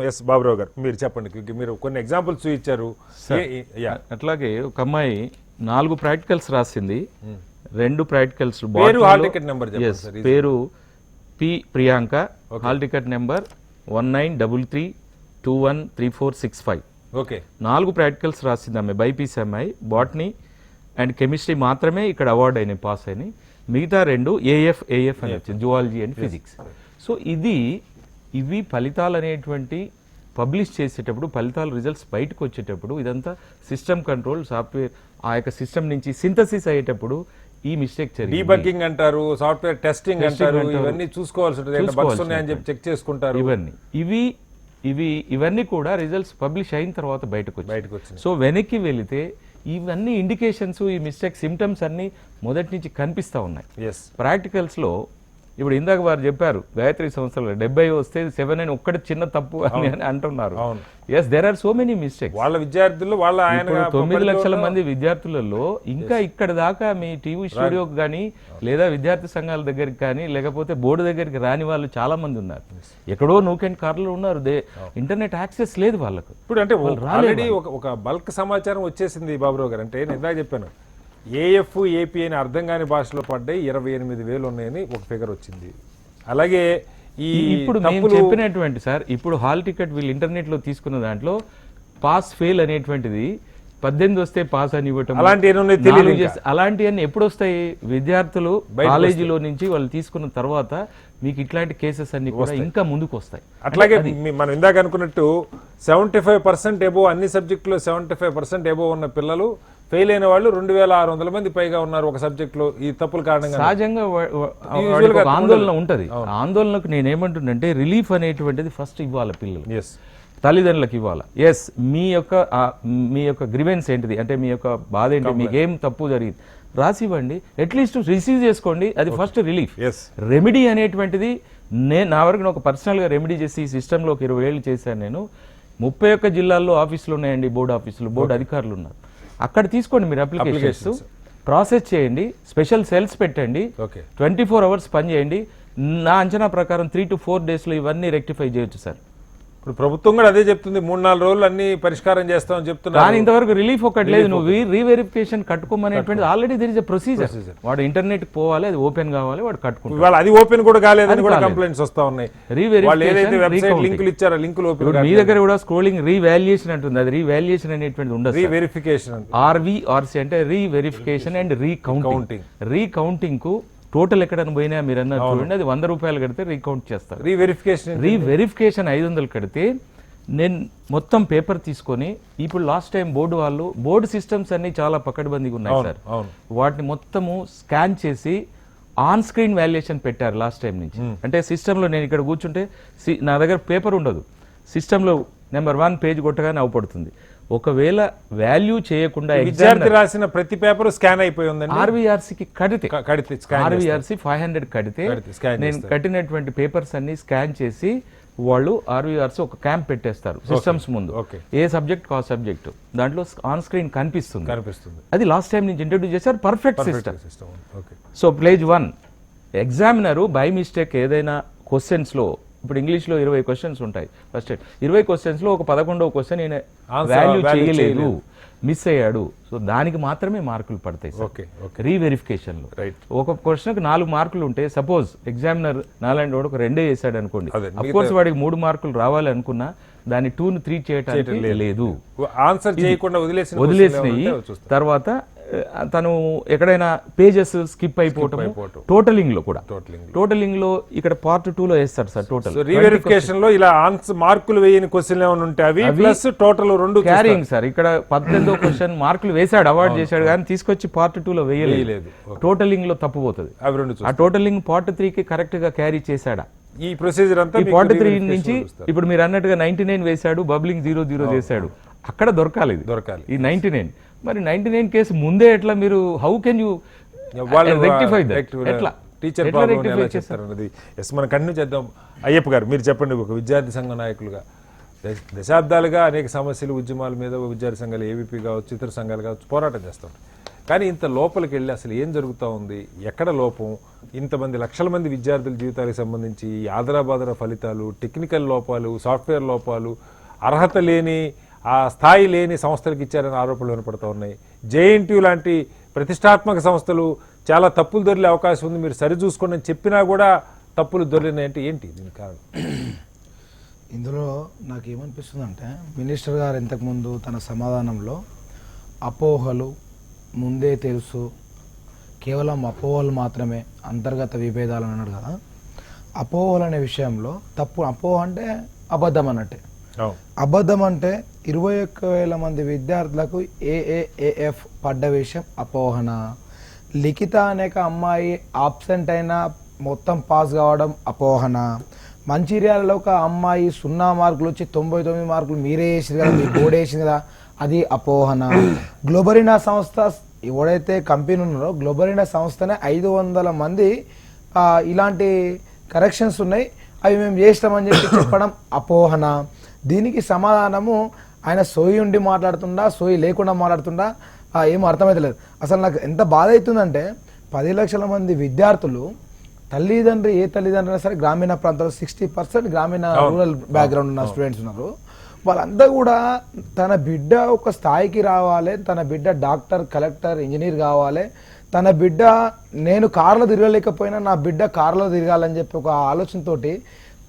Yes Baburao గారు మీరు చెప్పండి, మీరు కొన్ని ఎగ్జాంపుల్స్ ఇచ్చారు. అట్లాగే ఒక అమ్మాయి 4 ప్రాక్టికల్స్ రాసింది, 2 ప్రాక్టికల్స్ హాల్ టికెట్ నెంబర్ పేరు P Priyanka, hall ticket number 1933213465. Okay, 4 practicals రాసింది ఆమె, బైపీసీ అమ్మాయి. బాటనీ అండ్ కెమిస్ట్రీ మాత్రమే ఇక్కడ అవార్డు అయినాయి, పాస్ అయినాయి. మిగతా 2 ఏఎఫ్ అని వచ్చింది, జువాలజీ అండ్ ఫిజిక్స్. సో ఇవి ఫలితాలు అనేటువంటి పబ్లిష్ చేసేటప్పుడు, ఫలితాలు రిజల్ట్స్ బయటకు వచ్చేటప్పుడు ఇదంతా సిస్టమ్ కంట్రోల్ సాఫ్ట్వేర్ ఆ యొక్క సిస్టమ్ నుంచి సింథసిస్ అయ్యేటప్పుడు ఈ మిస్టేక్ జరిగింది. డీబగ్గింగ్ అంటారు, సాఫ్ట్వేర్ టెస్టింగ్ అంటారు, ఇవన్నీ చూసుకోవాల్సి ఉంటుంది, బగ్స్ ఉన్నాయని చెప్పి చెక్ చేసుకుంటారు. ఇవన్నీ కూడా రిజల్ట్స్ పబ్లిష్ అయిన తర్వాత బయటకు వచ్చాయి. సో వెనక్కి వెళితే ఇవన్నీ ఇండికేషన్స్, ఈ మిస్టేక్ సిమ్టమ్స్ అన్ని మొదటి నుంచి కనిపిస్తూ ఉన్నాయి. ప్రాక్టికల్స్ లో ఇప్పుడు ఇందాక వారు చెప్పారు, గాయత్రి సంస్థలో 70 వస్తే 7 అని ఒక్కటి చిన్న తప్పు అని అంటున్నారు. Yes, there are so many mistakes. వాళ్ళ విద్యార్థుల్లో 9 లక్షల మంది విద్యార్థులలో ఇంకా ఇక్కడ దాకా మీ టీవీ స్టూడియోకి కానీ లేదా విద్యార్థి సంఘాల దగ్గరికి కానీ లేకపోతే బోర్డు దగ్గరికి రాని వాళ్ళు చాలా మంది ఉన్నారు. ఎక్కడో నూకెంట్ కార్లో ఉన్నారు, ఇంటర్నెట్ యాక్సెస్ లేదు వాళ్ళకు. ఇప్పుడు అంటే ఆల్రెడీ ఒక బల్క్ సమాచారం వచ్చేసింది బాబురావు గారు. అంటే నేను ఇందాక చెప్పాను, ఏఎఫ్ ఏపీ అని అర్థం కాని భాషలో పడ్డాయి 28,000 ఉన్నాయని ఒక ఫిగర్ వచ్చింది. అలాగే ఇప్పుడు మేము చెప్పినటువంటి సార్, ఇప్పుడు హాల్ టికెట్ వీళ్ళు ఇంటర్నెట్ లో తీసుకున్న దాంట్లో పాస్ ఫెయిల్ అనేటువంటిది 18 వస్తే పాస్ అని ఇవ్వటం, అలాంటివన్నీ ఎప్పుడు వస్తాయి? విద్యార్థులు కాలేజీలో నుంచి వాళ్ళు తీసుకున్న తర్వాత మీకు ఇట్లాంటి కేసెస్ అన్ని కూడా ఇంకా ముందుకు వస్తాయి. అట్లాగే మనం ఇందాక అనుకున్నట్టు 75% ఎబో, అన్ని సబ్జెక్టులో 75% ఎబో ఉన్న పిల్లలు ఫెయిల్ అయిన వాళ్ళు 2,600 మంది పైగా ఉన్నారు ఒక సబ్జెక్ట్ లో. ఈ తప్పుల కారణంగా సహజంగా ఆందోళన ఉంటది. ఆందోళనకు నేనేమంటుందంటే రిలీఫ్ అనేటువంటిది ఫస్ట్ ఇవ్వాలి పిల్లలు, తల్లిదండ్రులకు ఇవ్వాలి. ఎస్, మీ యొక్క గ్రివెన్స్ ఏంటిది అంటే మీ యొక్క బాధ ఏంటి, మీకేం తప్పు జరిగింది రాసివ్వండి, అట్లీస్ట్ రిసీవ్ చేసుకోండి, అది ఫస్ట్ రిలీఫ్. రెమెడీ అనేటువంటిది నా వరకు ఒక పర్సనల్గా రెమెడీ చేసి ఈ సిస్టంలో 20 ఏళ్ళు చేశాను నేను. 31 జిల్లాల్లో ఆఫీసులు ఉన్నాయండి, బోర్డు ఆఫీసులు, బోర్డు అధికారులు ఉన్నారు. అక్కడ తీసుకోండి మీరు అప్లికేషన్స్, ప్రాసెస్ చేయండి, స్పెషల్ సెల్స్ పెట్టండి, 24 అవర్స్ పని చేయండి. నా అంచనా ప్రకారం 3 to 4 డేస్లో ఇవన్నీ రెక్టిఫై చేయొచ్చు సార్. ఇప్పుడు ప్రభుత్వం కూడా అదే చెప్తుంది, 3-4 రోజులు అన్ని పరిష్కారం చేస్తామని చెప్తున్నారు. కానీ ఇంతవరకు రిలీఫ్ ఒకటి లేదు. నువ్వు రీవెరిఫికేషన్ కట్టుకోమనేటువంటి already there is a procedure. వాడు ఇంటర్నెట్ పోవాలి, అది ఓపెన్ కావాలి, వాడు కట్టుకుంటాడు. అది ఓపెన్ కూడా కాలేదని కూడా కంప్లైంట్స్ వస్తా ఉన్నాయి. మీ దగ్గర కూడా స్క్రోలింగ్ రీవాల్యుయేషన్ అంటుంది, అది రీవాల్యుయేషన్ అనేటువంటి ఉండదు. రీవెరిఫికేషన్, ఆర్వీఆర్సీ అంటే రీవెరిఫికేషన్ అండ్ రీకౌంటింగ్ కు టోటల్ ఎక్కడైనా పోయినా మీరు అన్నారు చూడండి, అది 100 రూపాయలు కడితే రీకౌంట్ చేస్తారు. రీవెరిఫికేషన్ 500 కడితే నేను మొత్తం పేపర్ తీసుకొని, ఇప్పుడు లాస్ట్ టైం బోర్డు సిస్టమ్స్ అన్ని చాలా పకడ్బందీగా ఉన్నాయి సార్. వాటిని మొత్తము స్కాన్ చేసి ఆన్ స్క్రీన్ వాల్యుయేషన్ పెట్టారు లాస్ట్ టైం నుంచి. అంటే సిస్టంలో నేను ఇక్కడ కూర్చుంటే నా దగ్గర పేపర్ ఉండదు, సిస్టంలో నెంబర్ 1 పేజ్ కొట్టగానే అవపడుతుంది. ఒకవేళ వాల్యూ చేయకుండా విద్యార్థి రాసిన ప్రతి పేపర్ స్కాన్ అయిపోయి ఉందండి. ఆర్వీఆర్సీకి కడితే ఆర్వీఆర్సీ 500 కడితే నేను కట్టినటువంటి పేపర్స్ అన్ని స్కాన్ చేసి వాళ్ళు ఆర్వీఆర్సీ ఒక క్యాంప్ పెట్టేస్తారు సిస్టమ్స్ ముందు. ఏ సబ్జెక్ట్ కా సబ్జెక్ట్ దాంట్లో ఆన్ స్క్రీన్ కనిపిస్తుంది. అది లాస్ట్ టైం నుంచి ఇంట్రడ్యూస్ చేశారు, పర్ఫెక్ట్ సిస్టమ్. సో ప్లేజ్ 1 ఎగ్జామినరు బై మిస్టేక్ ఏదైనా క్వశ్చన్స్ లో, ఇప్పుడు ఇంగ్లీష్లో 20 క్వశ్చన్స్ ఉంటాయి, ఫస్ట్ 20 క్వశ్చన్స్ లో ఒక 11వ క్వశ్చన్ ఈయన వాల్యూ చేయలేదు, మిస్ అయ్యాడు. సో దానికి మాత్రమే మార్కులు పడతాయి రీవెరిఫికేషన్ లో. ఒక క్వశ్చన్కి 4 మార్కులు ఉంటే సపోజ్ ఎగ్జామినర్ నాలాంటి వాడు ఒక 2 చేశాడు అనుకోండి, అఫ్కోర్స్ వాడికి 3 మార్కులు రావాలి అనుకున్నా దాన్ని 2 ని 3 చేయడానికి లేదు, ఆన్సర్ చేయకుండా వదిలేసినాయి. తర్వాత తను ఎక్కడైనా పేజెస్ స్కిప్ అయిపోవటం, టోటలింగ్ లో కూడా, టోటలింగ్ లో ఇక్కడ పార్ట్ 2 లో వేస్తారు సార్. టోటల్ రీవెరిఫికేషన్ లో ఇలా ఆన్సర్ మార్కులు వేయని క్వశ్చన్లు ఏమైనా ఉంటే అవి ప్లస్ టోటల్ 2 క్యారింగ్ సార్. ఇక్కడ 18వ క్వశ్చన్ మార్కులు వేసాడు, అవార్డు చేశాడు, కానీ తీసుకొచ్చి పార్ట్ 2 లో వేయలేదు, టోటలింగ్ లో తప్పు పోతుంది. ఆ టోటలింగ్ పార్ట్ 3 కి కరెక్ట్ గా క్యారీ చేశాడా? ఈ ప్రొసీజర్ అంతా పార్ట్ 3 నుంచి ఇప్పుడు మీరు అన్నట్టుగా 99 వేశాడు, బబ్లింగ్ 00 చేశాడు, అక్కడ దొరకాలి ఈ 99. మరి 99 కేసు ముందే ఎట్లా మీరు how can you rectify that? ఎట్లా టీచర్ చేస్తారన్నది మనం కంటిన్యూ చేద్దాం. అయ్యప్ప గారు మీరు చెప్పండి, ఒక విద్యార్థి సంఘ నాయకులుగా దశాబ్దాలుగా అనేక సమస్యలు, ఉద్యమాల మీద విద్యార్థి సంఘాలు, ఏవీపీ కావచ్చు, ఇతర సంఘాలు కావచ్చు పోరాటం చేస్తాం. కానీ ఇంత లోపలికి వెళ్ళి అసలు ఏం జరుగుతూ ఉంది, ఎక్కడ లోపం, ఇంతమంది లక్షల మంది విద్యార్థుల జీవితాలకు సంబంధించి ఆదరాబాదర ఫలితాలు, టెక్నికల్ లోపాలు, సాఫ్ట్వేర్ లోపాలు, అర్హత లేని ఆ స్థాయి లేని సంస్థలకు ఇచ్చారని ఆరోపణలు వినపడుతూ ఉన్నాయి. జేఎన్టీయూ లాంటి ప్రతిష్టాత్మక సంస్థలు చాలా తప్పులు దొరికే అవకాశం ఉంది, మీరు సరి చూసుకోండి అని చెప్పినా కూడా తప్పులు దొరికినాయంటే ఏంటి దీనికి కారణం? ఇందులో నాకు ఏమనిపిస్తుందంటే మినిస్టర్ గారు ఇంతకుముందు తన సమాధానంలో అపోహలు ముందే తెలుసు, కేవలం అపోహలు మాత్రమే, అంతర్గత విభేదాలు అన్నాడు కదా. అపోహలు అనే విషయంలో తప్పు. అపోహ అంటే అబద్ధం అన్నట్టే. అబద్ధం అంటే 21,000 మంది విద్యార్థులకు ఏఏఏఎఫ్ పడ్డ విషయం అపోహన. లిఖిత అనేక అమ్మాయి ఆబ్సెంట్ అయినా మొత్తం పాస్ కావడం అపోహన. మంచిర్యాలలో ఒక అమ్మాయి 0 మార్కులు వచ్చి 99 మార్కులు మీరే వేసింది కదా, మీ బోర్డు వేసింది కదా, అది అపోహన. గ్లోబరీనా సంస్థ ఎవడైతే కంపెనీ ఉన్నారో గ్లోబరీనా సంస్థనే 500 మంది ఇలాంటి కరెక్షన్స్ ఉన్నాయి, అవి మేము చేస్తామని చెప్పి చెప్పడం అపోహన. దీనికి సమాధానము ఆయన సోయి ఉండి మాట్లాడుతుండా సోయి లేకుండా మాట్లాడుతుండా ఏమో అర్థమైతలేదు. అసలు నాకు ఎంత బాధ అవుతుందంటే 10 లక్షల మంది విద్యార్థులు తల్లిదండ్రి ఏ తల్లిదండ్రులు అయినా సరే గ్రామీణ ప్రాంతాల్లో 60% గ్రామీణ రూరల్ బ్యాక్గ్రౌండ్ ఉన్న స్టూడెంట్స్ ఉన్నారు. వాళ్ళంతా కూడా తన బిడ్డ ఒక స్థాయికి రావాలి, తన బిడ్డ డాక్టర్, కలెక్టర్, ఇంజనీర్ కావాలి, తన బిడ్డ నేను కార్లో తిరగలేకపోయినా నా బిడ్డ కార్లో తిరగాలని చెప్పి ఒక ఆలోచనతోటి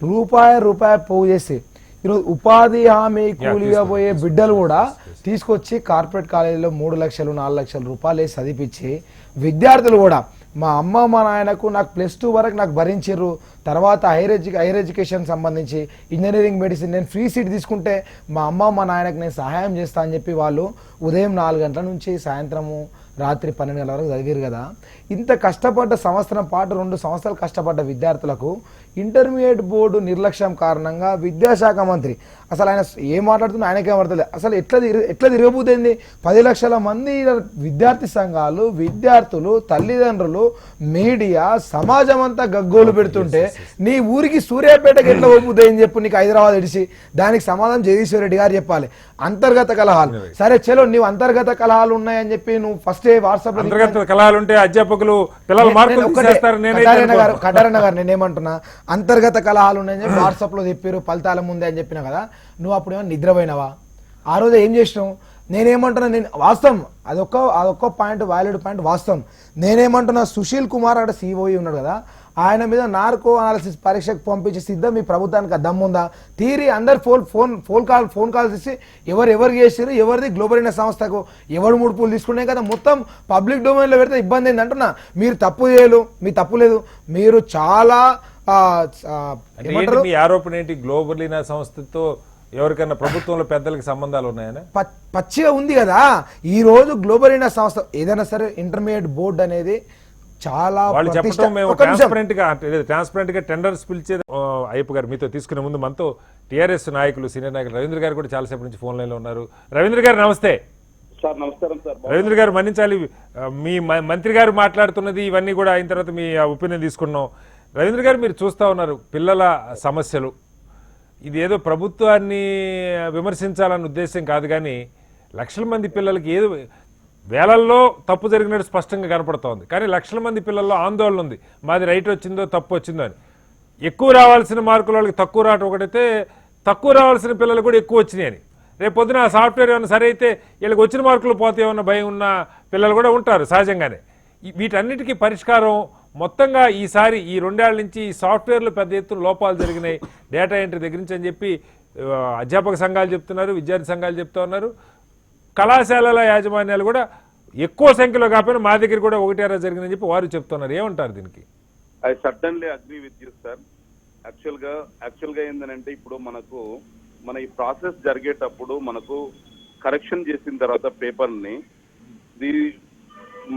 రూపాయి పోగు చేసి ఈరోజు ఉపాధి హామీ కూలిగా పోయే బిడ్డలు కూడా తీసుకొచ్చి కార్పొరేట్ కాలేజీలో 3 లక్షలు 4 లక్షల రూపాయలు వేసి చదివించి విద్యార్థులు కూడా మా అమ్మ మా నాయనకు నాకు +2 వరకు నాకు భరించారు, తర్వాత హైయర్ ఎడ్యుకేషన్ సంబంధించి ఇంజనీరింగ్ మెడిసిన్ నేను ఫ్రీ సీట్ తీసుకుంటే మా అమ్మ మా నాయనకు నేను సహాయం చేస్తా అని చెప్పి వాళ్ళు ఉదయం 4 గంటల నుంచి సాయంత్రము రాత్రి 12 గంటల వరకు చదివారు కదా. ఇంత కష్టపడ్డ సంవత్సరం పాటు 2 సంవత్సరాలు కష్టపడ్డ విద్యార్థులకు ఇంటర్మీడియట్ బోర్డు నిర్లక్ష్యం కారణంగా విద్యాశాఖ మంత్రి అసలు ఆయన ఏం మాట్లాడుతున్నా ఆయనకేం అర్థలేదు. అసలు ఎట్లా తిరగబోతుంది? 10 లక్షల మంది విద్యార్థి సంఘాలు, విద్యార్థులు, తల్లిదండ్రులు, మీడియా, సమాజం అంతా గగ్గోలు పెడుతుంటే నీ ఊరికి సూర్యాపేటకి ఎట్లా పోతుంది అని చెప్పు నీకు హైదరాబాద్ ఇడిచి దానికి సమాధానం జగదీశ్వర్ రెడ్డి గారు చెప్పాలి. అంతర్గత కలహాలు సరే చలో నీవు అంతర్గత కలహాలు ఉన్నాయని చెప్పి నువ్వు ఫస్ట్ వాట్సాప్ అంతర్గత కలహాలు ఉంటే అధ్యాపకులు కటారన్న గారు నేనేమంటున్నా అంతర్గత కలహాలు ఉన్నాయని చెప్పి వాట్సాప్ లో చెప్పారు ఫలితాల ముందే అని చెప్పినా కదా. నువ్వు అప్పుడేమో నిద్రపోయినావా? ఆ రోజు ఏం చేసినావు? నేనేమంటున్నా, నేను వాస్తవం అదొక్క పాయింట్, వ్యాలిడ్ పాయింట్ వాస్తవం. నేనేమంటున్నా, సుశీల్ కుమార్ అక్కడ సిఓఈ ఉన్నాడు కదా, ఆయన మీద నార్కో అనాలిసిస్ పరీక్షకు పంపించే సిద్ధం మీ ప్రభుత్వానికి దమ్ముందా? తీరి అందరు ఫోన్ కాల్స్ ఇచ్చి ఎవరు చేసారు, ఎవరిది గ్లోబరీనా సంస్థకు ఎవరు ముడుపులు తీసుకున్నాయి కదా, మొత్తం పబ్లిక్ డొమైన్లో పెడితే ఇబ్బంది ఏంది అంటున్నా. మీరు తప్పు చేయలు, మీ తప్పు లేదు, మీరు చాలా ఆరోపణ ఏంటి? గ్లోబరీనా సంస్థతో ఎవరికైనా ప్రభుత్వంలో పెద్దలకి సంబంధాలు ఉన్నాయని పచ్చిగా ఉంది కదా. ఈ రోజు గ్లోబరీనా సంస్థ ఏదైనా సరే ఇంటర్మీడియట్ బోర్డు అనేది చాలా ట్రాన్స్పరెంట్ గా టెండర్స్ పిలిచేది. అయ్యప్ప గారు మీతో తీసుకునే ముందు మనతో టీఆర్ఎస్ నాయకులు, సీనియర్ నాయకులు రవీంద్ర గారు కూడా చాలాసేపు నుంచి ఫోన్ లైన్ లో ఉన్నారు. రవీంద్ర గారు నమస్తే. సార్ నమస్కారం సార్. రవీంద్ర గారు మన్నించాలి, మీ మంత్రి గారు మాట్లాడుతున్నది ఇవన్నీ కూడా అయిన తర్వాత మీ ఒపీనియన్ తీసుకున్నాం. రవీంద్ర గారు మీరు చూస్తా ఉన్నారు పిల్లల సమస్యలు, ఇది ఏదో ప్రభుత్వాన్ని విమర్శించాలన్న ఉద్దేశం కాదు, కానీ లక్షల మంది పిల్లలకి ఏదో వేలల్లో తప్పు జరిగినట్టు స్పష్టంగా కనపడుతోంది, కానీ లక్షల మంది పిల్లల్లో ఆందోళన ఉంది, మాది రైట్ వచ్చిందో తప్పు వచ్చిందో అని. ఎక్కువ రావాల్సిన మార్కుల వాళ్ళకి తక్కువ రావటం ఒకటైతే, తక్కువ రావాల్సిన పిల్లలు కూడా ఎక్కువ వచ్చినాయి అని. రేపు పొద్దున సాఫ్ట్వేర్ ఏమైనా సరే అయితే వీళ్ళకి వచ్చిన మార్కులు పోతాయేమన్న భయం ఉన్న పిల్లలు కూడా ఉంటారు సహజంగానే. వీటన్నిటికీ పరిష్కారం మొత్తంగా ఈసారి ఈ 2 ఏళ్ల నుంచి ఈ సాఫ్ట్వేర్లో పెద్ద ఎత్తున లోపాలు జరిగినాయి డేటా ఎంట్రీ దగ్గర నుంచి అని చెప్పి అధ్యాపక సంఘాలు చెప్తున్నారు, విద్యార్థి సంఘాలు చెప్తా ఉన్నారు. కళాశాలల యాజమాన్యాలు కూడా ఎక్కువ సంఖ్యలో కాకపోయినా మా దగ్గర కూడా 1 జరిగిందని చెప్పి వారు చెప్తున్నారు. ఏమంటారు దీనికి? I certainly agree with you sir. యాక్చువల్గా ఏంటంటే ఇప్పుడు మన ఈ ప్రాసెస్ జరిగేటప్పుడు మనకు కరెక్షన్ చేసిన తర్వాత పేపర్ని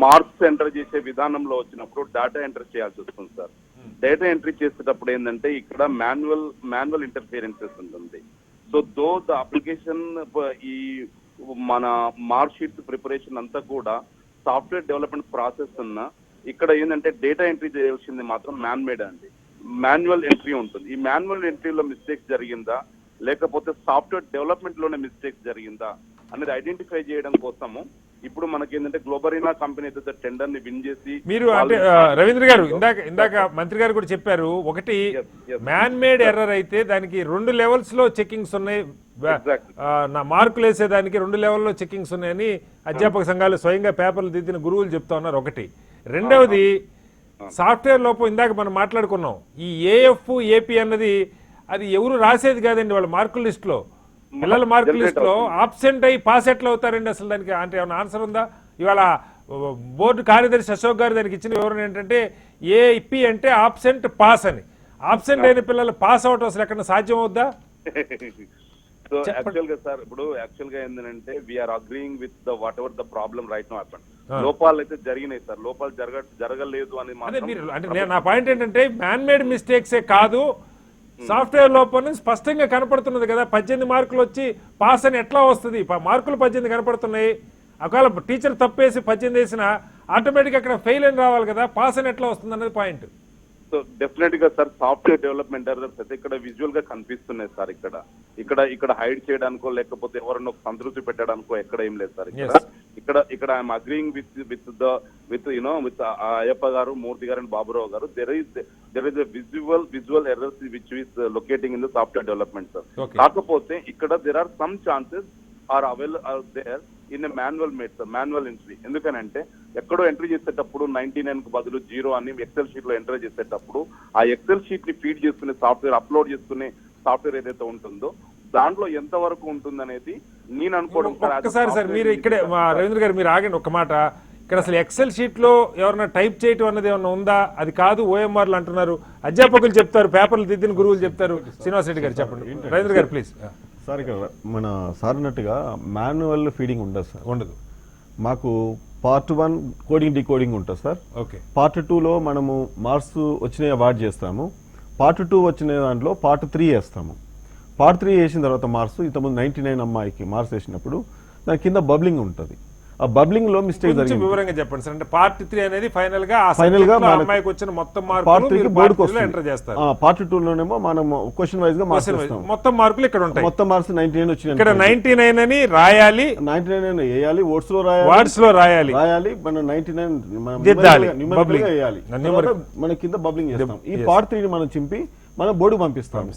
మార్క్స్ ఎంటర్ చేసే విధానంలో వచ్చినప్పుడు డేటా ఎంటర్ చేయాల్సి వస్తుంది సార్. డేటా ఎంట్రీ చేసేటప్పుడు ఏంటంటే ఇక్కడ మాన్యువల్ ఇంటర్ఫియరెన్సెస్ ఉంటుంది. సో దో ద అప్లికేషన్ ఈ మన మార్క్ షీట్ ప్రిపరేషన్ అంతా కూడా సాఫ్ట్వేర్ డెవలప్మెంట్ ప్రాసెస్ ఇక్కడ ఏంటంటే డేటా ఎంట్రీ చేయాల్సింది మాత్రం మ్యాన్మేడ్ అండి. మాన్యువల్ ఎంట్రీ ఉంటుంది. ఈ మాన్యువల్ ఎంట్రీలో మిస్టేక్స్ జరిగిందా లేకపోతే సాఫ్ట్వేర్ డెవలప్మెంట్ లోనే మిస్టేక్స్ జరిగిందా అనేది ఐడెంటిఫై చేయడం కోసము ఇప్పుడు మనకి ఏంటంటే గ్లోబరీనా కంపెనీ అయితే టెండర్ ని విన్ చేసి మీరు అంటే రవీంద్ర గారు ఇందాక మంత్రి గారు కూడా చెప్పారు, ఒకటి మ్యాన్ మేడ్ ఎర్రర్ అయితే దానికి 2 లెవెల్స్ లో చెకింగ్స్ ఉన్నాయి, నా మార్కులు వేసేదానికి 2 లెవెల్లో చెకింగ్స్ ఉన్నాయని అధ్యాపక సంఘాలు స్వయంగా పేపర్లు దిద్దిన గురువులు చెప్తా ఉన్నారు. ఒకటి. రెండవది సాఫ్ట్వేర్ లోపం ఇందాక మనం మాట్లాడుకున్నాం, ఈ ఏఎఫ్ ఏపీ అన్నది అది ఎవరు రాసేది కాదండి వాళ్ళ మార్కుల లిస్ట్ లో, పిల్లల మార్కుల లిస్ట్ లో ఆబ్సెంట్ అయ్యి పాస్ ఎట్లా అవుతారండి అసలు? దానికి అంటే ఏమైనా ఆన్సర్ ఉందా? ఇవాళ బోర్డు కార్యదర్శి అశోక్ గారు దానికి ఇచ్చిన వివరణ ఏంటంటే ఏపీ అంటే ఆబ్సెంట్ పాస్ అని. ఆబ్సెంట్ అయిన పిల్లలు పాస్ అవటం అసలు ఎక్కడ సాధ్యం అవుద్దా? సో యాక్చువల్ గా సార్ ఇప్పుడు యాక్చువల్ గా ఏంటంటే we are agreeing with the whatever the problem right no happen. లోపాలు అయితే జరిగినాయి సార్, లోపాలు జరగలేదు అని అంటే నా పాయింట్ ఏంటంటే మ్యాన్ మేడ్ మిస్టేక్సే కాదు, సాఫ్ట్వేర్ లోపం స్పష్టంగా కనపడుతున్నది కదా. 18 మార్కులు వచ్చి పాస్ అని ఎట్లా వస్తుంది? మార్కులు 18 కనపడుతున్నాయి, ఒకవేళ టీచర్ తప్పేసి 18 వేసినా ఆటోమేటిక్ అక్కడ ఫెయిల్ అని రావాలి కదా, పాస్ అని ఎట్లా వస్తుంది అన్నది పాయింట్. సో డెఫినెట్ గా సార్ సాఫ్ట్వేర్ డెవలప్మెంట్ ఎర్రర్స్ అయితే ఇక్కడ విజువల్ గా కనిపిస్తున్నాయి సార్. ఇక్కడ హైడ్ చేయడానికో లేకపోతే ఎవరన్నా సంతృప్తి పెట్టడానికో ఎక్కడ ఏం లేదు సార్. ఇక్కడ ఐఎమ్ అగ్రీయింగ్ విత్ అయ్యప్ప గారు, మూర్తి గారు అండ్ బాబురావు గారు. There is visual errors which is locating in the software development sir. కాకపోతే ఇక్కడ there are some chances are there in manual entry. ఎందుకనంటే ఎక్కడో ఎంట్రీ చేసేటప్పుడు 99 కు బదులు 0 అని ఎక్సెల్ షీట్ లో ఎంటర్ చేసేటప్పుడు ఆ ఎక్సెల్ షీట్ ని ఫీడ్ చేసుకునే సాఫ్ట్వేర్, అప్లోడ్ చేసుకునే సాఫ్ట్వేర్ ఏదైతే ఉంటుందో దాంట్లో ఎంత వరకు ఉంటుంది అనేది నేను అనుకోవడం. ఒక్కసారి సార్ మీరు ఇక్కడే రవీంద్ర గారు మీరు ఆగండి ఒక్క మాట. ఇక్కడ అసలు ఎక్సెల్ షీట్ లో ఎవరైనా టైప్ చేయటం అన్నది ఏమన్నా ఉందా? అది కాదు ఓఎంఆర్లు అంటున్నారు, అధ్యాపకులు చెప్తారు, పేపర్లు దిద్దిన గురువులు చెప్తారు. శ్రీనివాస్ రెడ్డి గారు చెప్పండి. రవీంద్ర గారు ప్లీజ్. సార్ ఇక్కడ మన సార్ అన్నట్టుగా మాన్యువల్ ఫీడింగ్ ఉండదు సార్, ఉండదు. మాకు పార్ట్ 1 కోడింగ్ డీకోడింగ్ ఉంటుంది సార్. ఓకే. పార్ట్ 2లో మనము మార్క్స్ వచ్చినాయి అవార్డ్ చేస్తాము. పార్ట్ 2 వచ్చిన దాంట్లో పార్ట్ 3 వేస్తాము. పార్ట్ 3 వేసిన తర్వాత మార్క్స్ ఇంతకుముందు 99 అమ్మాయికి మార్క్స్ వేసినప్పుడు దాని కింద బబ్లింగ్ ఉంటుంది. ఆ బబ్లింగ్ లో మిస్టేక్ జరిగింది. వివరంగా చెప్పండి సార్. అంటే పార్ట్ 3 అనేది ఫైనల్ గా అమ్మాయికి వచ్చిన మొత్తం మార్కులు బోర్డుకి ఎంటర్ చేస్తారు. పార్ట్ 2 లోనేమో మనం క్వశ్చన్ వైజ్ గా మార్క్స్ వేస్తాం. మొత్తం మార్కులు ఇక్కడ ఉంటాయి. మొత్తం మార్క్స్ 99 వచ్చినాయి. ఇక్కడ 99 అని రాయాలి, 99 అని వేయాలి, వర్డ్స్ లో రాయాలి, మనం 99 దిద్దాలి, వేయాలి, మన కింద బబ్లింగ్ చేస్తాం. ఈ పార్ట్ 3 ని మనం చింపి మనం బోర్డు పంపిస్తాం.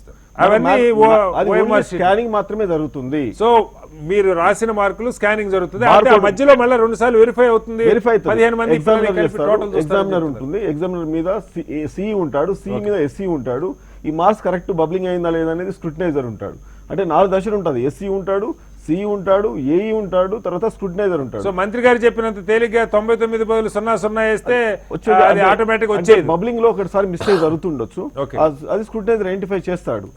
అవన్నీ స్కానింగ్ మాత్రమే జరుగుతుంది. సో మీరు రాసిన మార్కులు స్కానింగ్ జరుగుతుంది, మధ్యలో మళ్ళీ 2 సార్లు వెరిఫై అవుతుంది. 15 మంది ఎగ్జామినర్ ఉంటుంది, ఎగ్జామినర్ మీద సిఈ ఉంటాడు, సిఈ మీద ఎస్సీ ఉంటాడు. ఈ మార్క్స్ కరెక్ట్ బబ్లింగ్ అయిందా లేదా అనేది స్క్రూటినైజర్ ఉంటాడు. అంటే 4 దశలు ఉంటుంది. ఎస్సీ ఉంటాడు, సిఈ ఉంటాడు, ఏఈ ఉంటాడు, తర్వాత స్క్రూటినైజర్ ఉంటాడు. సో మంత్రి గారు చెప్పినంత తేలిగ్గా 99 బదులు 00 వేస్తే ఆటోమేటిక్ వచ్చేది. బబ్లింగ్ లో ఒకసారి మిస్టేక్ జరుగుతుండొచ్చు, అది స్క్రూటినైజర్ ఐడెంటిఫై చేస్తాడు.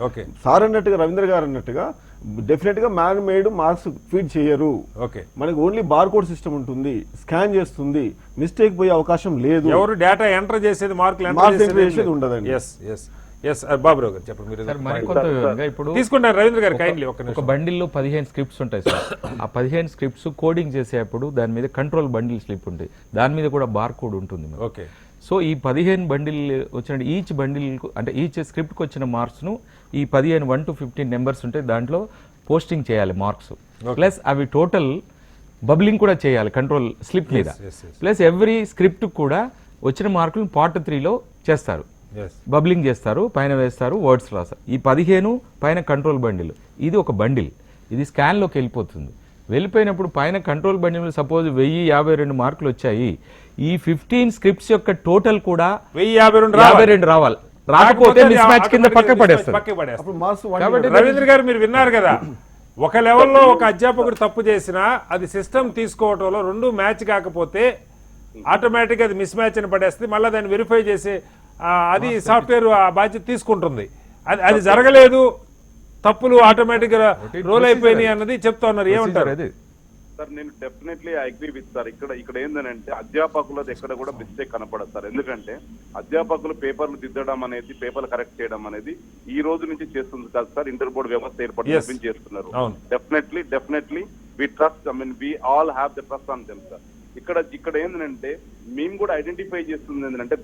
సార్ అన్నట్టుగా రవీంద్ర గారు అన్నట్టుగా డెఫినెట్ గా మ్యాన్ మేడ్ మార్క్స్ ఫీడ్ చేయరు. మనకి ఓన్లీ బార్ కోడ్ సిస్టమ్ ఉంటుంది, స్కాన్ చేస్తుంది, మిస్టేక్ పోయే అవకాశం లేదు. ఎవరు డేటా ఎంటర్ చేసేది మార్కులు ఎంటర్ చేసేది ఉండదండి. బాబురావు గారు చెప్పండి. ఇప్పుడు తీసుకుంటారు రవీంద్ర గారు కైండ్లీ. ఒక బండిల్లో 15 స్క్రిప్ట్స్ ఉంటాయి సార్. ఆ 15 స్క్రిప్ట్స్ కోడింగ్ చేసేటప్పుడు దాని మీద కంట్రోల్ బండిల్ స్లిప్ ఉంటుంది, దాని మీద కూడా బార్ కోడ్ ఉంటుంది. ఓకే. సో ఈ 15 బండిల్ వచ్చిన ఈచ్ బండిల్ అంటే ఈచ్ స్క్రిప్ట్కి వచ్చిన మార్క్స్ను ఈ 15 1 to 15 నెంబర్స్ ఉంటాయి, దాంట్లో పోస్టింగ్ చేయాలి మార్క్స్. ప్లస్ అవి టోటల్ బబ్లింగ్ కూడా చేయాలి కంట్రోల్ స్లిప్ మీద. ప్లస్ ఎవ్రీ స్క్రిప్ట్ కూడా వచ్చిన మార్కులు పార్ట్ 3లో చేస్తారు, బబ్లింగ్ చేస్తారు, పైన వేస్తారు, వర్డ్స్ రాస్తారు. ఈ 15 పైన కంట్రోల్ బండిల్, ఇది ఒక బండిల్, ఇది స్కాన్లోకి వెళ్ళిపోతుంది. వెళ్ళిపోయినప్పుడు పైన కంట్రోల్ బండిల్ సపోజ్ 1052 మార్కులు వచ్చాయి, ఈ 15 స్క్రిప్ట్స్ యొక్క టోటల్ కూడా 1052 రావాలి. రాకపోతే మిస్ మ్యాచ్ కింద పక్క పడేస్తారు. రవీంద్ర గారు మీరు విన్నారు కదా, ఒక లెవెల్లో ఒక అధ్యాపకుడు తప్పు చేసినా అది సిస్టమ్ తీసుకోవటంలో 2 మ్యాచ్ కాకపోతే ఆటోమేటిక్ అది మిస్ మ్యాచ్ అని పడేస్తుంది. మళ్ళీ దాన్ని వెరిఫై చేసి అది సాఫ్ట్వేర్ ఆ బాధ్యత తీసుకుంటుంది. అది జరగలేదు, తప్పులు ఆటోమేటిక్ గా రోల్ అయిపోయినాయి అన్నది చెప్తా ఉన్నారు. ఏమంటారు? సార్ నేను definitely I agree with sir. ఇక్కడ ఏంటంటే అధ్యాపకులది ఎక్కడ కూడా మిస్టేక్ కనపడదు సార్. ఎందుకంటే అధ్యాపకులు పేపర్లు దిద్దడం అనేది, పేపర్లు కరెక్ట్ చేయడం అనేది ఈ రోజు నుంచి చేస్తుంది కాదు సార్. ఇంటర్ బోర్డు వ్యవస్థ ఏర్పాటు చేస్తున్నారు. Definitely we trust, we all have the trust on them sir. ఇక్కడ ఏంటంటే మేము కూడా ఐడెంటిఫై చేస్తుంది ఏంటంటే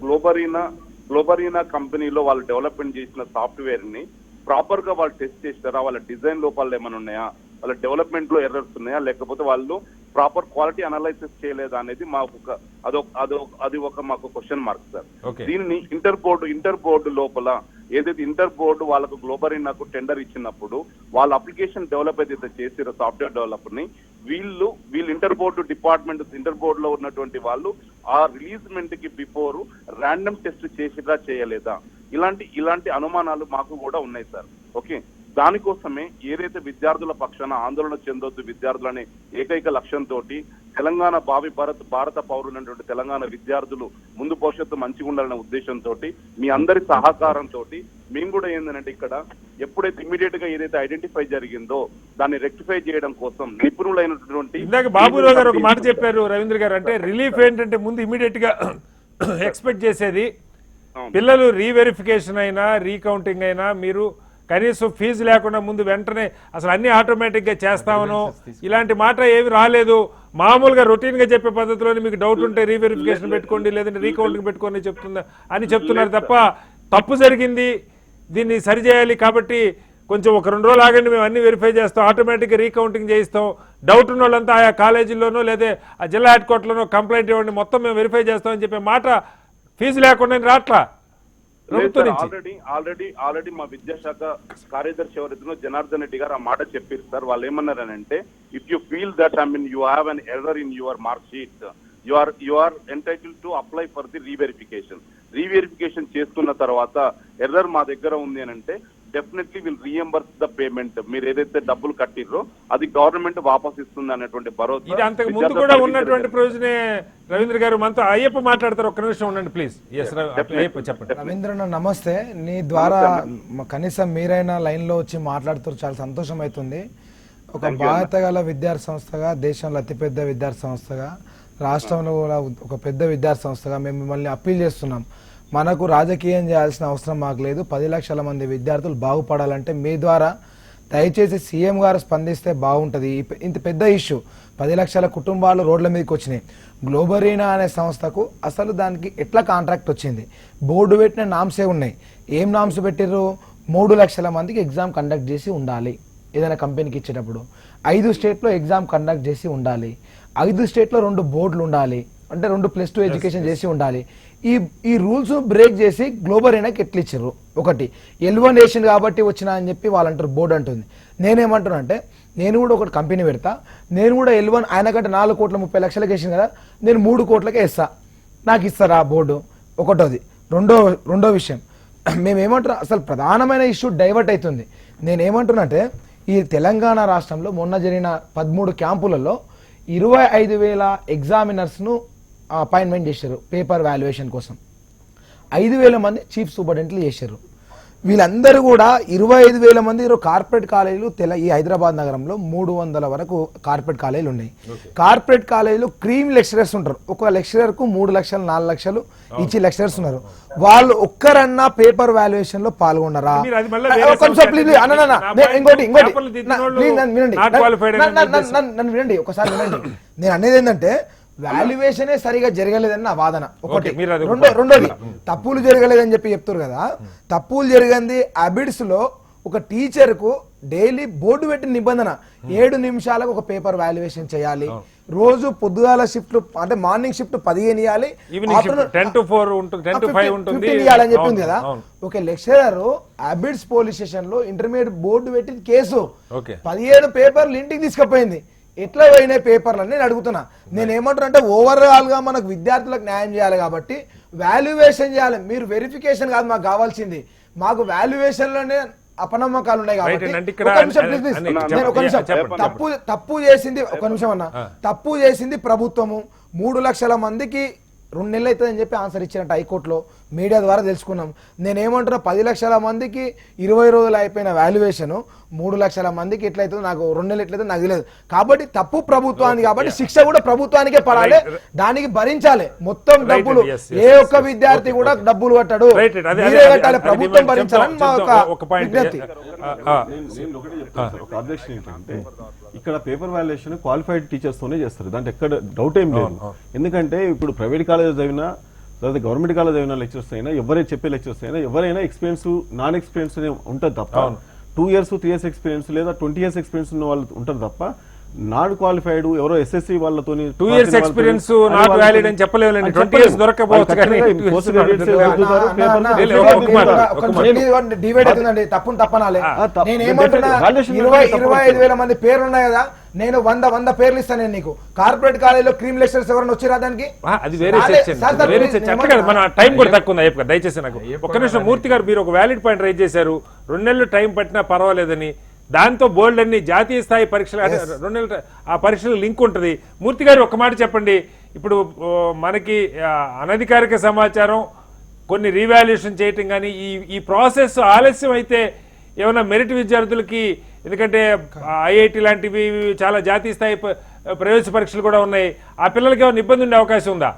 గ్లోబరీనా కంపెనీలో వాళ్ళు డెవలప్మెంట్ చేసిన సాఫ్ట్వేర్ ని ప్రాపర్ గా వాళ్ళు టెస్ట్ చేస్తారా, వాళ్ళ డిజైన్ లోపాలు ఏమైనా ఉన్నాయా, వాళ్ళ డెవలప్మెంట్ లో ఎర్రర్స్ ఉన్నాయా, లేకపోతే వాళ్ళు ప్రాపర్ క్వాలిటీ అనాలైసిస్ చేయలేదా అనేది మాకు అది ఒక మాకు క్వశ్చన్ మార్క్ సార్. దీనిని ఇంటర్ బోర్డు లోపల ఏదైతే ఇంటర్ బోర్డు వాళ్ళకు గ్లోబరీనాకు టెండర్ ఇచ్చినప్పుడు వాళ్ళ అప్లికేషన్ డెవలప్ ఏదైతే చేసిరో సాఫ్ట్వేర్ డెవలపర్ ని వీళ్ళు ఇంటర్ బోర్డులో ఉన్నటువంటి వాళ్ళు ఆ రిలీజ్మెంట్ కి బిఫోర్ ర్యాండమ్ టెస్ట్ చేసిరా చేయలేదా, ఇలాంటి అనుమానాలు మాకు కూడా ఉన్నాయి సార్. ఓకే, దానికోసమే ఏదైతే విద్యార్థుల పక్షాన ఆందోళన చెందొద్దు విద్యార్థులనే ఏకైక లక్ష్యంతో తెలంగాణ భారత పౌరులైనటువంటి తెలంగాణ విద్యార్థులు ముందు భవిష్యత్తు మంచిగా ఉండాలనే ఉద్దేశంతో మీ అందరి సహకారంతో మేము కూడా ఏంటంటే ఇక్కడ ఎప్పుడైతే ఇమీడియట్ గా ఏదైతే ఐడెంటిఫై జరిగిందో దాన్ని రెక్టిఫై చేయడం కోసం నిపుణులైనటువంటి ఇందాక బాబురావు గారు ఒక మాట చెప్పారు రవీంద్ర గారు, అంటే రిలీఫ్ ఏంటంటే ముందు ఇమీడియట్ గా ఎక్స్పెక్ట్ చేసేది పిల్లలు రీవెరిఫికేషన్ అయినా రీకౌంటింగ్ అయినా మీరు కనీసం ఫీజు లేకుండా ముందు వెంటనే అసలు అన్ని ఆటోమేటిక్ గా చేస్తామనో ఇలాంటి మాట ఏమి రాలేదు. మామూలుగా రొటీన్ గా చెప్పే పద్ధతిలోనే మీకు డౌట్ ఉంటే రీవెరిఫికేషన్ పెట్టుకోండి లేదంటే రీకౌంటింగ్ పెట్టుకోండి చెప్తున్నారు తప్ప తప్పు జరిగింది దీన్ని సరిచేయాలి కాబట్టి కొంచెం ఒక 2 రోజులు ఆగండి మేము అన్ని వెరిఫై చేస్తాం ఆటోమేటిక్గా రీకౌంటింగ్ చేయిస్తాం, డౌట్ ఉన్న వాళ్ళంతా ఆయా కాలేజీల్లోనో లేదా ఆ జిల్లా హెడ్ క్వార్టర్లోనో కంప్లైంట్ ఇవ్వండి మొత్తం మేము వెరిఫై చేస్తామని చెప్పే మాట ఫీజు లేకుండా రాట్లా. ఆల్రెడీ మా విద్యాశాఖ కార్యదర్శి ఎవరైతే జనార్దన్ రెడ్డి గారు ఆ మాట చెప్పారు సార్. వాళ్ళు ఏమన్నారనంటే if you feel that you have an error in your mark sheet you are entitled to apply for the reverification చేసుకున్న తర్వాత ఎర్రర్ మా దగ్గర ఉంది అని అంటే definitely will reimburse the payment. మీరు ఏదైతే డబ్బులు కట్టిర్రో అది గవర్నమెంట్ వాపస్ ఇస్తుంది అనేటువంటి భరోసా. ఇది అంతకు ముందు కూడా ఉన్నటువంటి ప్రయోజనే. రవీంద్ర గారు మనతో అయ్యప్ప మాట్లాడతారు, ఒక్క నిమిషం ఉండండి ప్లీజ్. చెప్పండి రవీంద్ర, నమస్తే. నీ ద్వారా కనీసం మీరైనా లైన్ లో వచ్చి మాట్లాడుతారు, చాలా సంతోషం అవుతుంది. ఒక బాధ్యత గల విద్యార్థి సంస్థగా, దేశంలో అతిపెద్ద విద్యార్థి సంస్థగా, రాష్ట్రంలో ఒక పెద్ద విద్యార్థి సంస్థగా మేము మిమ్మల్ని అప్పీల్ చేస్తున్నాం. మనకు రాజకీయం చేయాల్సిన అవసరం మాకు లేదు. 10 లక్షల మంది విద్యార్థులు బాగుపడాలంటే మీ ద్వారా దయచేసి సీఎం గారు స్పందిస్తే బాగుంటుంది. ఇంత పెద్ద ఇష్యూ 10 లక్షల కుటుంబాలు రోడ్ల మీదకి వచ్చినాయి. గ్లోబరీనా అనే సంస్థకు అసలు దానికి ఎట్లా కాంట్రాక్ట్ వచ్చింది? బోర్డు పెట్టిన నామ్సే ఉన్నాయి. ఏం నామ్స్ పెట్టిర్రు? 3 లక్షల మందికి ఎగ్జామ్ కండక్ట్ చేసి ఉండాలి. ఏదైనా కంపెనీకి ఇచ్చేటప్పుడు 5 స్టేట్లో ఎగ్జామ్ కండక్ట్ చేసి ఉండాలి. 5 స్టేట్లో 2 బోర్డులు ఉండాలి, అంటే 2 +2 ఎడ్యుకేషన్ చేసి ఉండాలి. ఈ రూల్స్ బ్రేక్ చేసి గ్లోబరీనాకి ఎట్లా ఇచ్చారు? ఒకటి L1 నేషన్ కాబట్టి వచ్చినా అని చెప్పి వాళ్ళంటారు, బోర్డు అంటుంది. నేనేమంటున్నా అంటే నేను కూడా ఒకటి కంపెనీ పెడతా, నేను కూడా L1 ఆయన కంటే 4,30,00,000 వేసింది కదా, నేను 3 కోట్లకే ఇస్తా, నాకు ఇస్తారా బోర్డు? ఒకటోది. రెండో విషయం, మేమేమంటున్నా అసలు ప్రధానమైన ఇష్యూ డైవర్ట్ అవుతుంది. నేనేమంటున్నా అంటే ఈ తెలంగాణ రాష్ట్రంలో మొన్న జరిగిన 13 క్యాంపులలో 25,000 ఎగ్జామినర్స్ను అపాయింట్మెంట్ చేశారు పేపర్ వాల్యుయేషన్ కోసం. 5,000 మంది చీఫ్ సూపరింటెండెంట్లు చేశారు. వీళ్ళందరూ కూడా 25,000 మంది కార్పొరేట్ కాలేజీలు ఈ హైదరాబాద్ నగరంలో 300 వరకు కార్పొరేట్ కాలేజీలు ఉన్నాయి. కార్పొరేట్ కాలేజీలో క్రీమ్ లెక్చరర్స్ ఉంటారు. ఒక లెక్చరర్ కు 3 లక్షలు 4 లక్షలు ఇచ్చి లెక్చరర్స్ ఉన్నారు. వాళ్ళు ఒక్కరన్నా పేపర్ వాల్యుయేషన్ లో పాల్గొన్నారా? నన్ను వినండి ఒకసారి వినండి. నేను అనేది ఏంటంటే వాల్యుయేషనే సరిగా జరగలేదని నా వాదన ఒకటి. రెండోది తప్పులు జరగలేదని చెప్పి చెప్తారు కదా, తప్పులు జరిగింది అబిడ్స్ లో ఒక టీచర్ కు డైలీ బోర్డు పెట్టిన నిబంధన 7 నిమిషాలకు ఒక పేపర్ వాల్యుయేషన్ చేయాలి. రోజు పొద్దుగాల షిఫ్ట్ అంటే మార్నింగ్ షిఫ్ట్ 15 ఇవ్వాలి, 10 to 4 ఉంటుంది, 10 to 5 ఉంటుంది, 15 ఇవ్వాలని చెప్పింది కదా. ఒక లెక్చరర్ అబిడ్స్ పోలీస్ స్టేషన్ లో ఇంటర్మీడియట్ బోర్డు పెట్టిన కేసు 17 పేపర్లు ఇంటికి తీసుకుపోయింది. ఎట్లా పోయినాయి పేపర్లు అని నేను అడుగుతున్నా. నేను ఏమంటున్నా అంటే ఓవరాల్ గా మనకు విద్యార్థులకు న్యాయం చేయాలి కాబట్టి వాల్యుయేషన్ చేయాలి. మీరు వెరిఫికేషన్ కాదు మాకు కావాల్సింది, మాకు వాల్యుయేషన్ లోనే అపనమ్మకాలు ఉన్నాయి కాబట్టి. తప్పు చేసింది ఒక నిమిషం అన్న, తప్పు చేసింది ప్రభుత్వము. 3 లక్షల మందికి 2 నెలలు అవుతుందని చెప్పి ఆన్సర్ ఇచ్చినట్టు హైకోర్టులో మీడియా ద్వారా తెలుసుకున్నాం. నేనేమంటున్నా 10 లక్షల మందికి 20 రోజులు అయిపోయిన వాల్యుయేషన్ 3 లక్షల మందికి ఎట్లయితే నాకు 2 నెలలు ఎట్లయితే నాకు తెలియదు. కాబట్టి తప్పు ప్రభుత్వానికి, కాబట్టి శిక్ష కూడా ప్రభుత్వానికే పడాలి, దానికి భరించాలి మొత్తం డబ్బులు. ఏ ఒక్క విద్యార్థి కూడా డబ్బులు కట్టాడు, మీరే కట్టాలి, ప్రభుత్వం భరించాలని మా ఒక విజ్ఞప్తి. ఒక అబ్జెక్షన్ ఏంటంటే ఇక్కడ పేపర్ వాల్యుయేషన్ క్వాలిఫైడ్ టీచర్స్ తోనే చేస్తారు, దాంట్లో ఎక్కడ డౌట్ ఏం లేదు. ఎందుకంటే ఇప్పుడు ప్రైవేట్ కాలేజ్ చదివినా లేదా గవర్నమెంట్ కాలేజ్ చదివిన లెక్చర్స్ అయినా, ఎవరైనా చెప్పే లెక్చర్స్ అయినా, ఎవరైనా ఎక్స్పీరియన్స్ నాన్ ఎక్స్పీరియన్స్ ఉంటుంది తప్ప 2 years 3 years ఎక్స్పీరియన్స్ లేదా 20 years ఎక్స్పీరియన్స్ ఉన్న వాళ్ళు ఉంటారు తప్ప నాన్ క్వాలిఫైడ్ ఎవరో ఎస్ఎస్సి వాళ్ళతో 2 years ఎక్స్పీరియన్స్ నాట్ వ్యాలిడ్ అని చెప్పలేదండి. 20 years దొరకకపోవచ్చు కానీ డివైడ్ అవుతుందండి. తప్పనాలే. నేను ఏమంటున్నా 25,000 మంది పేర్లు ఉన్నాయి కదా, నేను 100 పేర్లు ఇస్తాను నేను నీకు. కార్పొరేట్ కాలేజీలో క్రీమ్ లెక్చరర్స్ ఎవరైనా వచ్చిరా దానికి? అది వేరే చర్చ. మన టైం కూడా తక్కువ ఉంది. అయ్యప్ప దయచేసి నాకు ఒక్క నిమిషం. మూర్తి గారు మీరు ఒక వ్యాలిడ్ పాయింట్ రైజ్ చేశారు. 2 నెలలు టైం పట్టినా పర్వాలేదని. దాంతో బోల్డ్ అన్ని జాతీయ స్థాయి పరీక్షలు 2 నెలలు ఆ పరీక్షలు లింక్ ఉంటుంది. మూర్తి గారు ఒక మాట చెప్పండి. ఇప్పుడు మనకి అనధికారిక సమాచారం కొన్ని రీవాల్యుయేషన్ చేయటం కానీ ఈ ప్రాసెస్ ఆలస్యం అయితే ఏమైనా మెరిట్ విద్యార్థులకి, ఎందుకంటే ఐఐటి లాంటివి చాలా జాతీయ స్థాయి ప్రవేశ పరీక్షలు కూడా ఉన్నాయి, ఆ పిల్లలకి ఏమైనా ఇబ్బంది ఉండే అవకాశం ఉందా?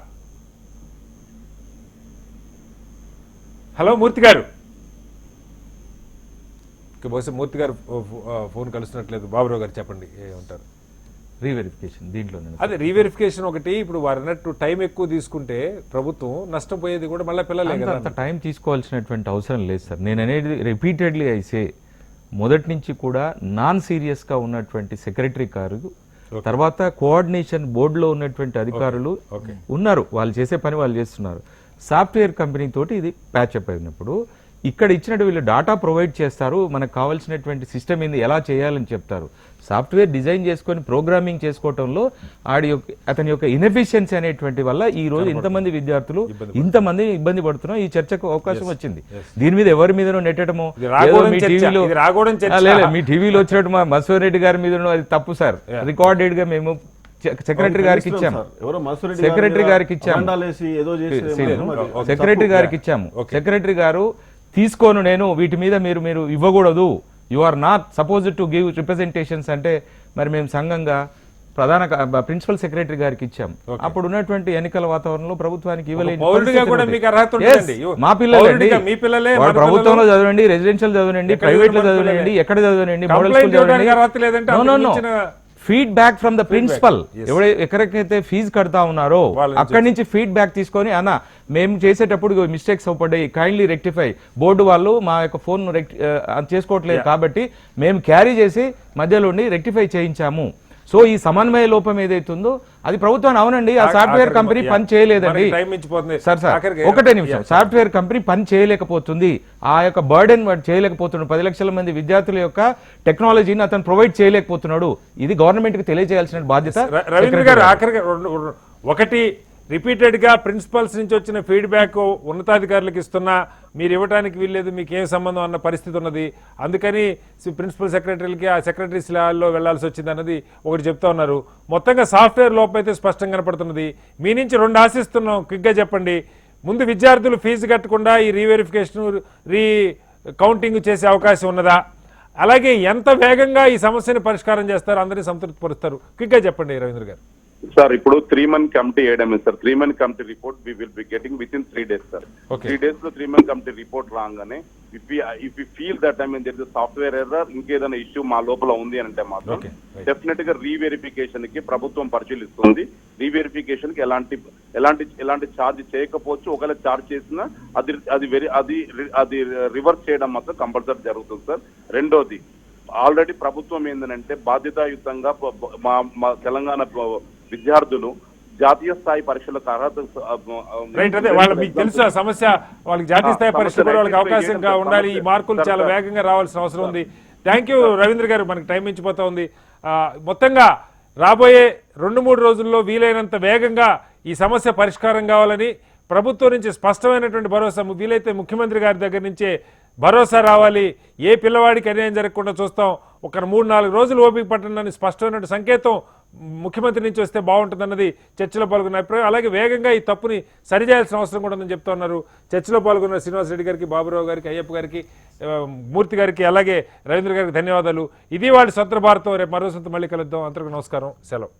హలో మూర్తి గారు. బహుశా మూర్తి గారు ఫోన్ కలుస్తున్నట్లేదు. బాబురావు గారు చెప్పండి ఏమంటారు? రీవెరిఫికేషన్ దీంట్లో అదే రీవెరిఫికేషన్ ఒకటి. ఇప్పుడు వారు అన్నట్టు టైం ఎక్కువ తీసుకుంటే ప్రభుత్వం నష్టపోయేది కూడా మళ్ళీ పిల్లలే కదా. అంత టైం తీసుకోవాల్సినటువంటి అవసరం లేదు సార్. నేను అనేది రిపీటెడ్లీ అయితే మొదటి నుంచి కూడా నాన్ సీరియస్గా ఉన్నటువంటి సెక్రటరీ గారు, తర్వాత కోఆర్డినేషన్ బోర్డులో ఉన్నటువంటి అధికారులు ఉన్నారు, వాళ్ళు చేసే పని వాళ్ళు చేస్తున్నారు. సాఫ్ట్వేర్ కంపెనీ తోటి ఇది ప్యాచప్ అయినప్పుడు ఇక్కడ ఇచ్చినట్టు వీళ్ళు డాటా ప్రొవైడ్ చేస్తారు, మనకు కావాల్సినటువంటి సిస్టమ్ ఏంది ఎలా చేయాలని చెప్తారు. సాఫ్ట్వేర్ డిజైన్ చేసుకొని ప్రోగ్రామింగ్ చేసుకోవటంలో అతని యొక్క ఇన్ఎఫిషియన్సీ అనేటువంటి వల్ల ఈ రోజు ఇంతమంది విద్యార్థులు ఇంతమంది ఇబ్బంది పడుతున్నారు. ఈ చర్చకు అవకాశం వచ్చింది. దీని మీద ఎవరి మీదనో నెట్టడమో, మీ టీవీలో వచ్చినట్టు మా మసూర్ రెడ్డి గారి మీద అది తప్పు సార్. రికార్డెడ్ గా మేము సెక్రటరీ గారికి ఇచ్చాము, సెక్రటరీ గారికి ఇచ్చాము, సెక్రటరీ గారికి ఇచ్చాము. సెక్రటరీ గారు తీసుకోను, నేను వీటి మీద మీరు ఇవ్వకూడదు, you are not suppose to give representations అంటే మరి మేము సంఘంగా ప్రధాన ప్రిన్సిపల్ సెక్రటరీ గారికి ఇచ్చాము. అప్పుడు ఉన్నటువంటి ఎన్నికల వాతావరణంలో ప్రభుత్వానికి ఇవ్వలేదు. మా పిల్లలే ప్రభుత్వంలో చదవండి, రెసిడెన్షియల్ చదవండి, ప్రైవేట్ లో చదవండి, ఎక్కడ చదవండి, మోడల్ స్కూల్ చదవండి. ఫీడ్బ్యాక్ ఫ్రమ్ ద ప్రిన్సిపల్, ఎక్కడికైతే ఫీజు కడతా ఉన్నారో అక్కడి నుంచి ఫీడ్బ్యాక్ తీసుకొని అన్న మేము చేసేటప్పుడు మిస్టేక్స్ అవపడ్డాయి, కైండ్లీ రెక్టిఫై. బోర్డు వాళ్ళు మా యొక్క ఫోన్ చేసుకోవట్లేదు కాబట్టి మేము క్యారీ చేసి మధ్యలో రెక్టిఫై చేయించాము. సో ఈ సమన్వయ లోపం ఏదైతుందో అది ప్రభుత్వాన్ని, అవునండి ఆ సాఫ్ట్వేర్ కంపెనీ పని చేయలేదండి సార్, ఒకటే నిమిషం, సాఫ్ట్వేర్ కంపెనీ పని చేయలేకపోతుంది, ఆ యొక్క బర్డెన్ చేయలేకపోతున్నాడు, 10 లక్షల మంది విద్యార్థుల యొక్క టెక్నాలజీని అతను ప్రొవైడ్ చేయలేకపోతున్నాడు. ఇది గవర్నమెంట్ కి తెలియజేయాల్సిన బాధ్యత. రవీంద్ర గారు ఆఖరిగా ఒకటి, రిపీటెడ్ గా ప్రిన్సిపల్స్ నుంచి వచ్చిన ఫీడ్బ్యాక్ ఉన్నతాధికారులకు ఇస్తున్నా మీరు ఇవ్వడానికి వీల్లేదు, మీకు ఏం సంబంధం అన్న పరిస్థితి ఉన్నది. అందుకని ప్రిన్సిపల్ సెక్రటరీలకి ఆ సెక్రటరీస్ ల్యాబ్లో వెళ్లాల్సి వచ్చింది అన్నది ఒకటి చెప్తా ఉన్నారు. మొత్తంగా సాఫ్ట్వేర్ లోపం అయితే స్పష్టంగా కనపడుతున్నది. మీ నుంచి 2 ఆశిస్తున్నాం, క్విక్గా చెప్పండి. ముందు విద్యార్థులు ఫీజు కట్టకుండా ఈ రీవెరిఫికేషన్ కౌంటింగ్ చేసే అవకాశం ఉన్నదా? అలాగే ఎంత వేగంగా ఈ సమస్యని పరిష్కారం చేస్తారు, అందరినీ సంతృప్తి పరుస్తారు? క్విక్గా చెప్పండి రవీంద్ర గారు. సార్ ఇప్పుడు 3-month కమిటీ వేయడమే sir. 3-month committee report we will be getting within 3 days sir. 3 days లో 3-month కమిటీ రిపోర్ట్ రాగానే if you feel that there is software error, ఇంకేదైనా ఇష్యూ మా లోపల ఉంది అని అంటే మాత్రం డెఫినెట్ గా రీవెరిఫికేషన్ కి ప్రభుత్వం పరిశీలిస్తుంది. రీవెరిఫికేషన్ కి ఎలాంటి ఛార్జ్ చేయకపోవచ్చు, ఒకవేళ ఛార్జ్ చేసినా అది రివర్స్ చేయడం మాత్రం కంపల్సరీ జరుగుతుంది సార్. రెండోది, ఆల్రెడీ ప్రభుత్వం ఏంటంటే బాధ్యతాయుతంగా మా తెలంగాణ విద్యార్థులు జాతీయ స్థాయి పరీక్షలకు అర్హత మీకు తెలుసు ఆ సమస్య, వాళ్ళకి జాతీయ స్థాయి పరీక్షలు వాళ్ళకి అవకాశంగా ఉండాలి, ఈ మార్కులు చాలా వేగంగా రావాల్సిన అవసరం ఉంది. థ్యాంక్ యూ రవీంద్ర గారు, మనకి టైం మించిపోతా ఉంది. మొత్తంగా రాబోయే 2-3 రోజుల్లో వీలైనంత వేగంగా ఈ సమస్య పరిష్కారం కావాలని ప్రభుత్వం నుంచి స్పష్టమైనటువంటి భరోసా, వీలైతే ముఖ్యమంత్రి గారి దగ్గర నుంచే భరోసా రావాలి. ఏ పిల్లవాడికి అన్యాయం జరగకుండా చూస్తాం, ఒక 3-4 రోజులు ఓపిక పట్టణాన్ని స్పష్టమైన సంకేతం ముఖ్యమంత్రి నుంచి వస్తే బాగుంటుందన్నది చర్చలో పాల్గొన్న అభిప్రాయం. అలాగే వేగంగా ఈ తప్పుని సరిచేయాల్సిన అవసరం కూడా ఉందని చెప్తా ఉన్నారు. చర్చలో పాల్గొన్న శ్రీనివాస్ రెడ్డి గారికి, బాబురావు గారికి, అయ్యప్ప గారికి, మూర్తి గారికి, అలాగే రవీంద్ర గారికి ధన్యవాదాలు. ఇది వాళ్ళ స్వతంత్ర భారతం. రేపు మరో సొంత మళ్ళీ కలుద్దాం. అందరికీ నమస్కారం, సెలవు.